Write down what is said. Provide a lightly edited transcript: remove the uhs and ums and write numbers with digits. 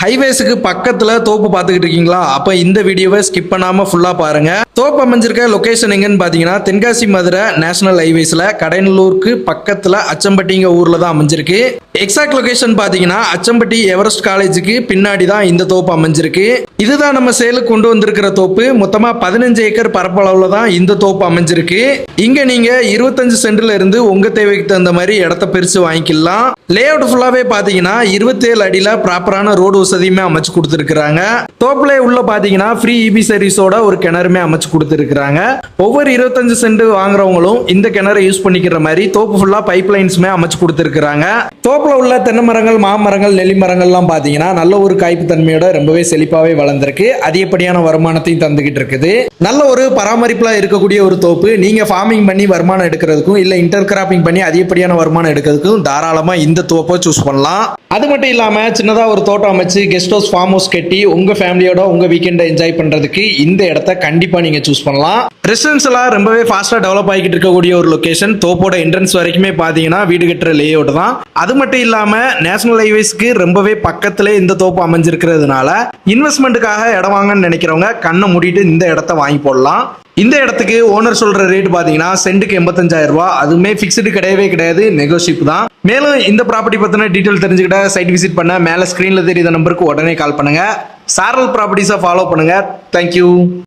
ஹைவேஸுக்கு பக்கத்துல தோப்பு பார்த்துக்கிட்டு இருக்கீங்களா? அப்ப இந்த வீடியோவை ஸ்கிப் பண்ணாம ஃபுல்லா பாருங்க. தோப்பு அமைஞ்சிருக்க லொகேஷன் எங்கன்னு பாத்தீங்கன்னா தென்காசி மதுரை நேஷனல் ஹைவேஸ்ல கடையநல்லூருக்கு பக்கத்துல அச்சம்பட்டிங்க ஊர்ல தான் அமைஞ்சிருக்கு. எக்ஸாக்ட் லொகேஷன் பாத்தீங்கன்னா அச்சம்பட்டி எவரெஸ்ட் காலேஜுக்கு பின்னாடி தான் இந்த தோப்பு அமைஞ்சிருக்கு. இதுதான் நம்ம சேலுக்கு கொண்டு வந்திருக்கிற தோப்பு. மொத்தமா 15 ஏக்கர் பரப்பளவுல தான் இந்த தோப்பு அமைஞ்சிருக்கு. இங்க நீங்க 25 சென்ட்ல இருந்து உங்க தேவைக்கு தகுந்த மாதிரி இடத்த பிரிச்சு வாங்கிக்கலாம். லே அவுட் ஃபுல்லாவே பாத்தீங்கன்னா 27 அடியில ப்ராப்பரான ரோடு வசதியுமே அமைச்சு கொடுத்துருக்காங்க. தோப்புல உள்ள பாத்தீங்கன்னா ஃப்ரீ இபி சர்வீஸோட ஒரு கிணறுமே அமைச்சு கொடுத்துருக்காங்க. ஒவ்வொரு 25 சென்ட் வாங்குறவங்களும் இந்த கிணறை யூஸ் பண்ணிக்கிற மாதிரி தோப்பு ஃபுல்லா பைப் லைன்ஸ்மே அமைச்சு கொடுத்துருக்காங்க. தோப்புல உள்ள தென்னை மரங்கள், மாமரங்கள், நெல்லி மரங்கள்லாம் பாத்தீங்கன்னா நல்ல ஒரு காய்ப்பு தன்மையோட ரொம்பவே செழிப்பாவே வளர்ந்திருக்கு. அதிகப்படியான வருமானத்தையும் தந்துகிட்டு இருக்குது. நல்ல ஒரு பராமரிப்புல இருக்கக்கூடிய ஒரு தோப்பு. நீங்க ஃபார்மிங் பண்ணி வருமானம் எடுக்கிறதுக்கும் இல்ல இன்டர் கிராப்பிங் பண்ணி அதிகப்படியான வருமானம் எடுக்கிறதுக்கும் தாராளமா இந்த தோப்பை சூஸ் பண்ணலாம். அது மட்டும் இல்லாம சின்னதா ஒரு தோட்டம் அமைச்சு கெஸ்ட் ஹவுஸ், ஃபார்ம் ஹவுஸ் கட்டி உங்க ஃபேமிலியோட உங்க வீக்கெண்டை என்ஜாய் பண்றதுக்கு இந்த இடத்த கண்டிப்பா நீங்க சூஸ் பண்ணலாம். ரெசிடென்ஸ் எல்லாம் ரொம்பவே ஃபாஸ்டா டெவலப் ஆகிட்டு இருக்கக்கூடிய ஒரு லொகேஷன். தோப்போட என்ட்ரன்ஸ் வரைக்குமே பாத்தீங்கன்னா வீடு கட்டுற லே அவுட் தான். அது மட்டும் இல்லாம நேஷனல் ஹைவேஸ்க்கு ரொம்பவே பக்கத்துல இந்த தோப்பு அமைஞ்சிருக்கிறதுனால இன்வெஸ்ட்மெண்ட்டுக்காக இடம் வாங்கன்னு நினைக்கிறவங்க கண்ணை மூடிட்டு இந்த இடத்த வாங்கி போடலாம். இந்த இடத்துக்கு ஓனர் சொல்ற ரேட் பாத்தீங்கன்னா சென்ட்டுக்கு 85,000 ரூபாய். அதுவுமே பிக்ஸ்டு கிடையவே கிடையாது, நெகோஷியபிள் தான். மேலும் இந்த ப்ராப்பர்ட்டி பத்தின டீடைல் தெரிஞ்சுக்கிட்ட சைட் விசிட் பண்ண மேல ஸ்கிரீன்ல தெரியுற நம்பருக்கு உடனே கால் பண்ணுங்க. சாரல் ப்ராப்பர்ட்டிஸை ஃபாலோ பண்ணுங்க. தேங்க்யூ.